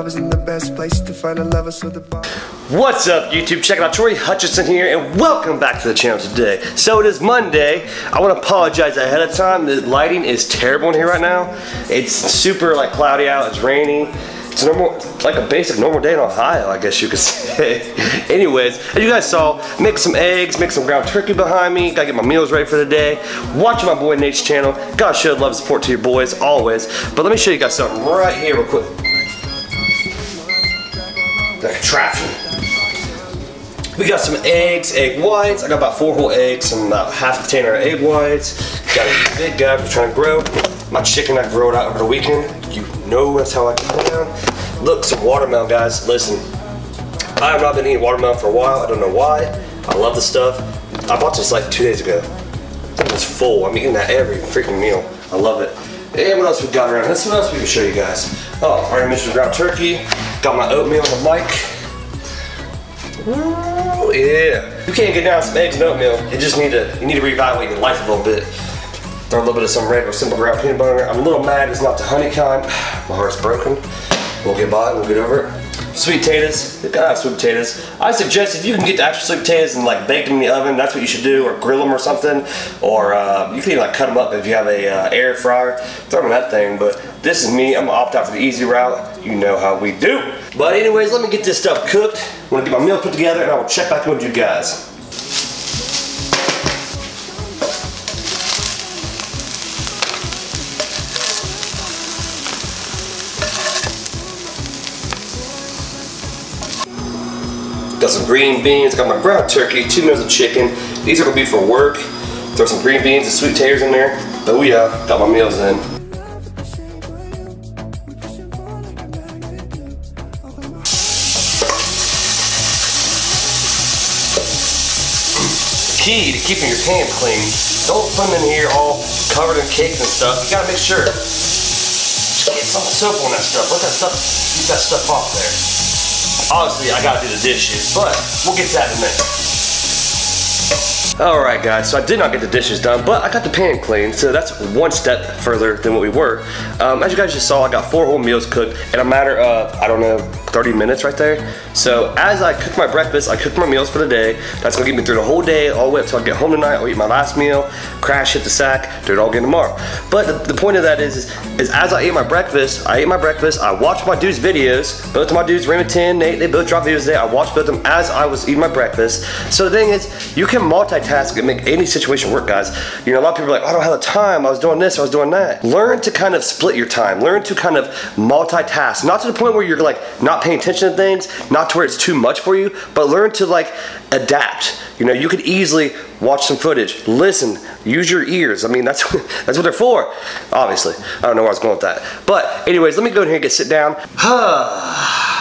club isn't the best place to find a lover, so the bar. What's up, YouTube? Check it out, Troy.S.Hutchinson here, and welcome back to the channel today. So it is Monday. I want to apologize ahead of time. The lighting is terrible in here right now. It's super cloudy out. It's rainy. It's like a basic normal day in Ohio, I guess you could say. Anyways, as you guys saw, make some eggs, make some ground turkey behind me. Gotta get my meals ready for the day. Watching my boy Nate's channel. Gotta show love and support to your boys always. But let me show you guys something right here real quick. The contraption. We got some eggs, egg whites. I got about 4 whole eggs and about half a container of egg whites. Got a big guy we're trying to grow. My chicken I growed out over the weekend. You know that's how I get it down. Look, some watermelon, guys. Listen, I have not been eating watermelon for a while. I don't know why. I love this stuff. I bought this like 2 days ago. It's full. I'm eating that every freaking meal. I love it. And what else we got around? Let's see what else we can show you guys. Oh, I already mentioned ground turkey. Got my oatmeal on the mic. Ooh, yeah. You can't get down some eggs and oatmeal. You need to reevaluate your life a little bit. Throw a little bit of some regular simple ground peanut butter. I'm a little mad it's not the honey kind. My heart's broken. We'll get by it, we'll get over it. Sweet potatoes, you gotta have sweet potatoes. I suggest if you can get the actual sweet potatoes and bake them in the oven, that's what you should do, or grill them or something. Or you can even cut them up if you have a air fryer. Throw them in that thing, but this is me. I'm gonna opt out for the easy route. You know how we do. But anyways, let me get this stuff cooked. I'm gonna get my meal put together and I will check back in with you guys. Got some green beans, got my ground turkey, 2 meals of chicken. These are gonna be for work. Throw some green beans and sweet potatoes in there. But we got my meals in. Key to keeping your pan clean. Don't put them in here all covered in cakes and stuff. You gotta make sure. Just get some soap on that stuff. Let that stuff, keep that stuff off there. Obviously, I gotta do the dishes, but we'll get to that in a minute. Alright guys, so I did not get the dishes done, but I got the pan clean, so that's one step further than what we were. As you guys just saw, I got 4 whole meals cooked in a matter of, I don't know, 30 minutes right there. So as I cook my breakfast, I cook my meals for the day. That's gonna get me through the whole day, all the way up till I get home tonight. I'll eat my last meal, crash, hit the sack, do it all again tomorrow. But the point of that is as I ate my breakfast, I watched my dudes' videos. Both of my dudes, Raymond 10, Nate, they both dropped videos today. I watched both of them as I was eating my breakfast. So the thing is, you can multitask and make any situation work, guys. You know, a lot of people are like, I don't have the time, I was doing this, I was doing that. Learn to kind of split your time. Learn to kind of multitask. Not to the point where you're not paying attention to things, not to where it's too much for you, but learn to adapt. You know, you could easily watch some footage, listen, use your ears. I mean, that's what they're for, obviously. I don't know where I was going with that. But anyways, let me go in here and sit down.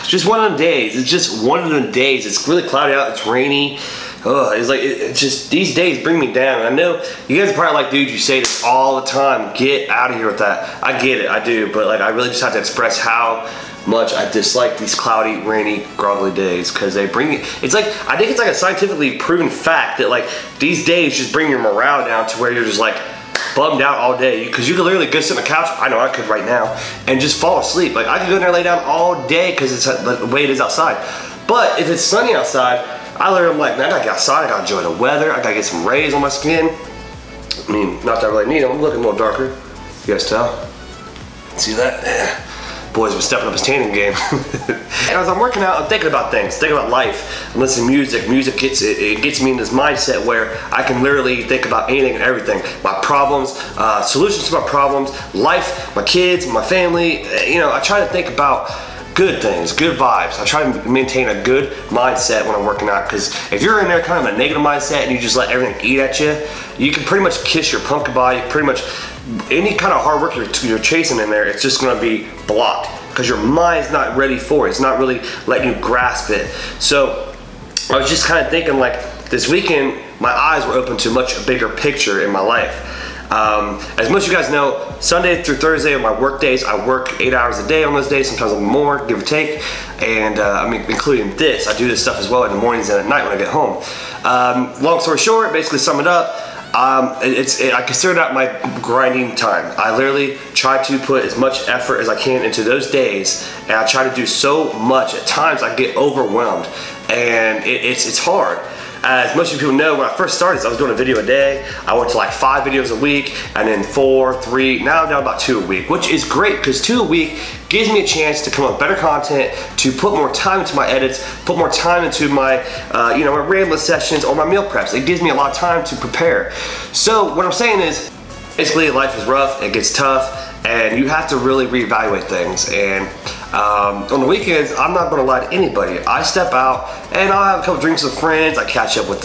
It's just one of them days. It's just one of them days. It's really cloudy out, it's rainy. It's just, these days bring me down. I know you guys are probably like, dude, you say this all the time. Get out of here with that. I get it, I do, but I really just have to express how much I dislike these cloudy, rainy, groggly days, because they bring me, I think it's a scientifically proven fact that these days just bring your morale down to where you're just bummed out all day, because you could literally go sit on the couch, I know I could right now, and just fall asleep. I could go in there and lay down all day because it's the way it is outside. But if it's sunny outside, I literally am man, I gotta get outside, I gotta enjoy the weather, I gotta get some rays on my skin. I mean, not that I really need them, I'm looking a little darker. You guys tell? See that? Yeah. Boy's been stepping up his tanning game. And as I'm working out, I'm thinking about things, thinking about life. I'm listening to music. Music gets me in this mindset where I can literally think about anything and everything. My problems, solutions to my problems, life, my kids, my family. You know, I try to think about good things, good vibes. I try to maintain a good mindset when I'm working out, because if you're in there kind of a negative mindset and you just let everything eat at you, you can pretty much kiss your pumpkin body. Pretty much any kind of hard work you're chasing in there, it's just gonna be blocked because your mind's not ready for it. It's not really letting you grasp it. So I was just kind of thinking this weekend, my eyes were open to a much bigger picture in my life. As most of you guys know, Sunday through Thursday are my work days. I work 8 hours a day on those days, sometimes more, give or take. And I mean, including this, I do this stuff as well in the mornings and at night when I get home. Long story short, basically sum it up, I consider that my grinding time. I literally try to put as much effort as I can into those days, and I try to do so much. At times I get overwhelmed, and it's hard. As most of you people know, when I first started, I was doing a video a day. I went to like 5 videos a week, and then 4, 3, now I'm down about 2 a week, which is great because 2 a week gives me a chance to come up with better content, to put more time into my edits, put more time into my, my rambling sessions or my meal preps. It gives me a lot of time to prepare. So what I'm saying is, basically life is rough, it gets tough, and you have to really reevaluate things. And on the weekends, I'm not gonna lie to anybody. I step out and I'll have a couple drinks with friends. I catch up with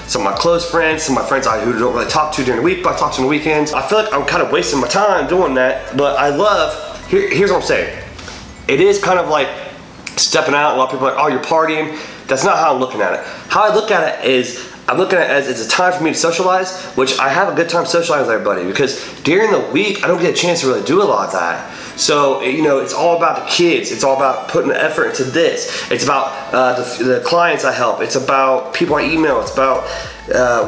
some of my close friends, some of my friends who don't really talk to during the week, but I talk to on the weekends. I feel like I'm kind of wasting my time doing that, but I love, here's what I'm saying. It is kind of like stepping out. A lot of people are like, oh, you're partying. That's not how I'm looking at it. How I look at it is, I'm looking at it as it's a time for me to socialize, which I have a good time socializing with everybody, because during the week, I don't get a chance to really do a lot of that. So, it's all about the kids. It's all about putting the effort into this. It's about the clients I help. It's about people I email. It's about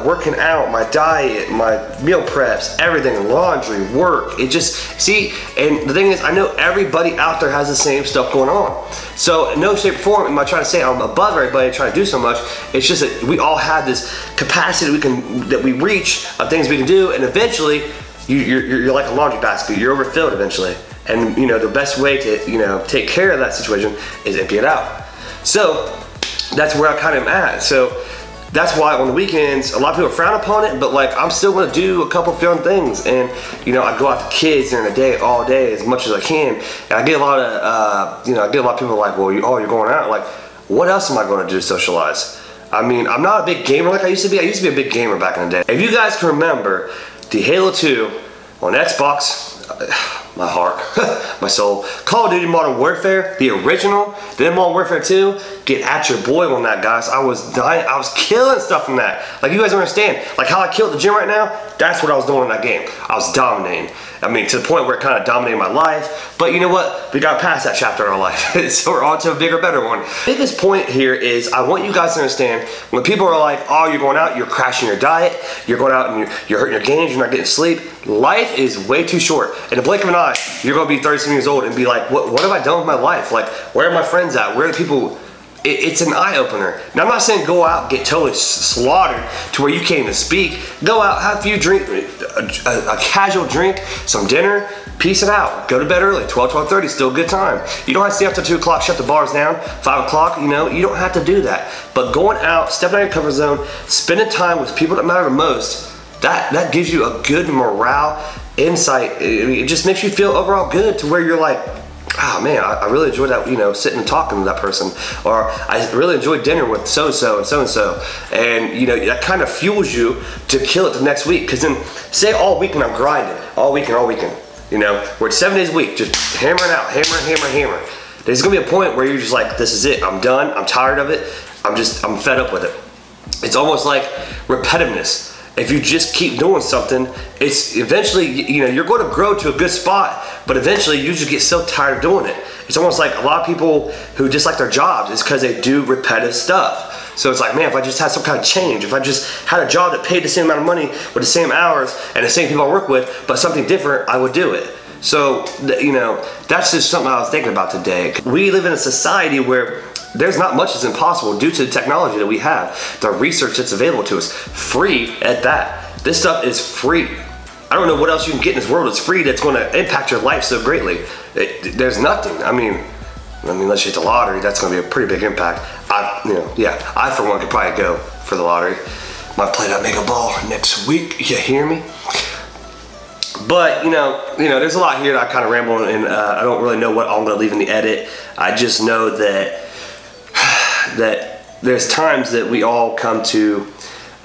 working out, my diet, my meal preps, everything, laundry, work. And the thing is, I know everybody out there has the same stuff going on. So in no shape or form am I trying to say I'm above everybody trying to do so much. It's just that we all have this capacity that we reach of things we can do, and eventually you're like a laundry basket. You're overfilled eventually. And the best way to take care of that situation is empty it out. So that's where I kind of am at. So that's why on the weekends, a lot of people frown upon it, but like I'm still gonna do a couple fun things. And I go out to kids during the day, all day, as much as I can. And I get a lot of, people like, well, you're going out. Like, what else am I gonna do to socialize? I mean, I'm not a big gamer like I used to be. I used to be a big gamer back in the day. If you guys can remember the Halo 2 on Xbox, my heart, my soul. Call of Duty Modern Warfare, the original, then Modern Warfare 2, get at your boy on that, guys. I was dying, I was killing stuff from that. Like, you guys understand, like how I killed the gym right now, that's what I was doing in that game. I was dominating. I mean, to the point where it kind of dominated my life. But you know what? We got past that chapter in our life. So we're on to a bigger, better one. Biggest point here is I want you guys to understand, when people are like, oh, you're going out, you're crashing your diet, you're going out and you're hurting your gains, you're not getting sleep. Life is way too short. In the blink of an eye, you're gonna be 37 years old and be like, what have I done with my life? Like, where are my friends at? Where are the people? It's an eye-opener. Now, I'm not saying go out and get totally slaughtered to where you can't even speak. Go out, have a few drink, a casual drink, some dinner, peace it out. Go to bed early, 12:30, still a good time. You don't have to stay up till 2 o'clock, shut the bars down, 5 o'clock, you don't have to do that. But going out, stepping out of your comfort zone, spending time with people that matter the most, that gives you a good morale, insight. It just makes you feel overall good to where you're like, oh man, I really enjoyed that, sitting and talking to that person, or I really enjoyed dinner with so-and-so and so-and-so, and that kind of fuels you to kill it the next week. Because then, say all weekend I'm grinding, all weekend, we're at 7 days a week, just hammering out, hammer. There's gonna be a point where you're just like, this is it, I'm done, I'm tired of it, I'm fed up with it. It's almost like repetitiveness. If you just keep doing something, it's eventually, you're going to grow to a good spot, but eventually you just get so tired of doing it. It's almost like a lot of people who dislike their jobs is because they do repetitive stuff. So it's like, man, if I just had some kind of change, if I just had a job that paid the same amount of money with the same hours and the same people I work with, but something different, I would do it. So, that's just something I was thinking about today. We live in a society where there's not much that's impossible due to the technology that we have, the research that's available to us, free at that. This stuff is free. I don't know what else you can get in this world that's free that's going to impact your life so greatly. There's nothing. I mean, unless you hit the lottery, that's going to be a pretty big impact. I for one could probably go for the lottery. Might play that mega ball next week. You hear me? But there's a lot here that I kind of ramble, and I don't really know what I'm going to leave in the edit. I just know that there's times that we all come to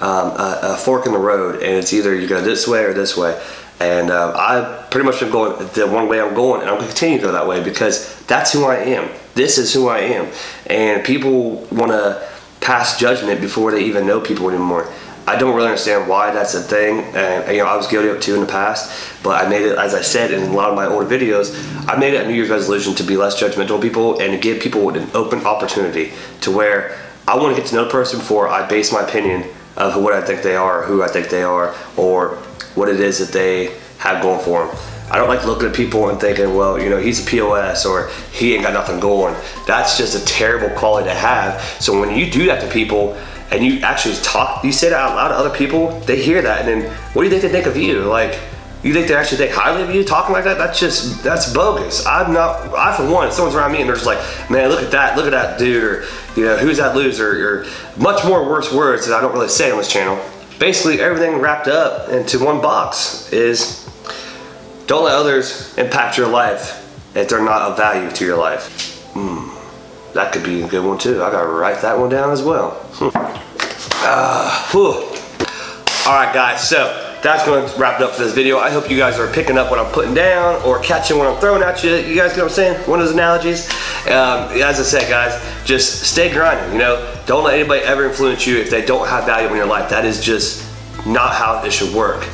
a fork in the road, and it's either you go this way or this way. And I've pretty much been going the one way I'm going, and I'm going to continue to go that way because that's who I am. This is who I am. And people want to pass judgment before they even know people anymore. I don't really understand why that's a thing, and I was guilty of it too in the past, but I made it, as I said in a lot of my older videos, I made it a New Year's resolution to be less judgmental of people and to give people an open opportunity to where I want to get to know the person before I base my opinion of what I think they are, who I think they are, or what it is that they have going for them. I don't like looking at people and thinking, well, you know, he's a POS or he ain't got nothing going. That's just a terrible quality to have. So when you do that to people and you actually talk, you say that out loud to other people, they hear that, and then what do you think they think of you? Like, you think they actually think highly of you talking like that? That's bogus. I for one, if someone's around me and they're just like, man, look at that dude, or, you know, who's that loser, or much more worse words that I don't really say on this channel. Basically, everything wrapped up into one box is, don't let others impact your life if they're not of value to your life. That could be a good one too. I gotta write that one down as well. Alright guys, so that's going to wrap it up for this video. I hope you guys are picking up what I'm putting down or catching what I'm throwing at you. You guys know what I'm saying? One of those analogies. As I said, guys, just stay grinding, you know? Don't let anybody ever influence you if they don't have value in your life. That is just not how this should work.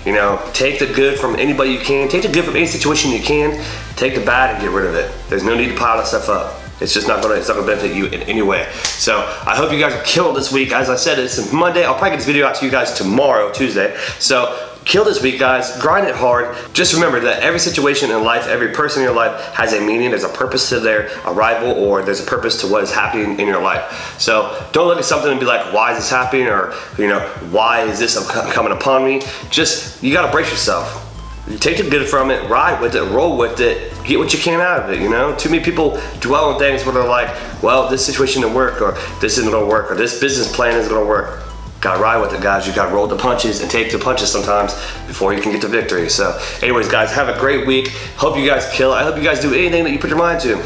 You know, take the good from anybody you can. Take the good from any situation you can. Take the bad and get rid of it. There's no need to pile that stuff up. It's just not gonna benefit you in any way. So I hope you guys are killing this week. As I said, it's Monday. I'll probably get this video out to you guys tomorrow, Tuesday. So kill this week, guys. Grind it hard. Just remember that every situation in life, every person in your life has a meaning. There's a purpose to their arrival, or there's a purpose to what is happening in your life. So don't look at something and be like, why is this happening? Or, you know, why is this coming upon me? Just, you gotta brace yourself. You take the good from it, ride with it, roll with it, get what you can out of it, you know? Too many people dwell on things where they're like, well, this situation didn't work, or this isn't gonna work, or this business plan isn't gonna work. Gotta ride with it, guys. You gotta roll the punches and take the punches sometimes before you can get to victory. So anyways, guys, have a great week. Hope you guys kill it. I hope you guys do anything that you put your mind to.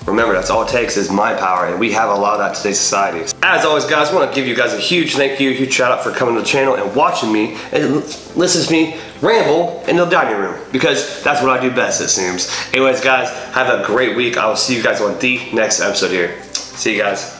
Remember, that's all it takes is mind power, and we have a lot of that in today's society. As always, guys, I want to give you guys a huge thank you, a huge shout out for coming to the channel and watching me and listening to me ramble in the dining room, because that's what I do best, it seems. Anyways, guys, have a great week. I will see you guys on the next episode here. See you guys.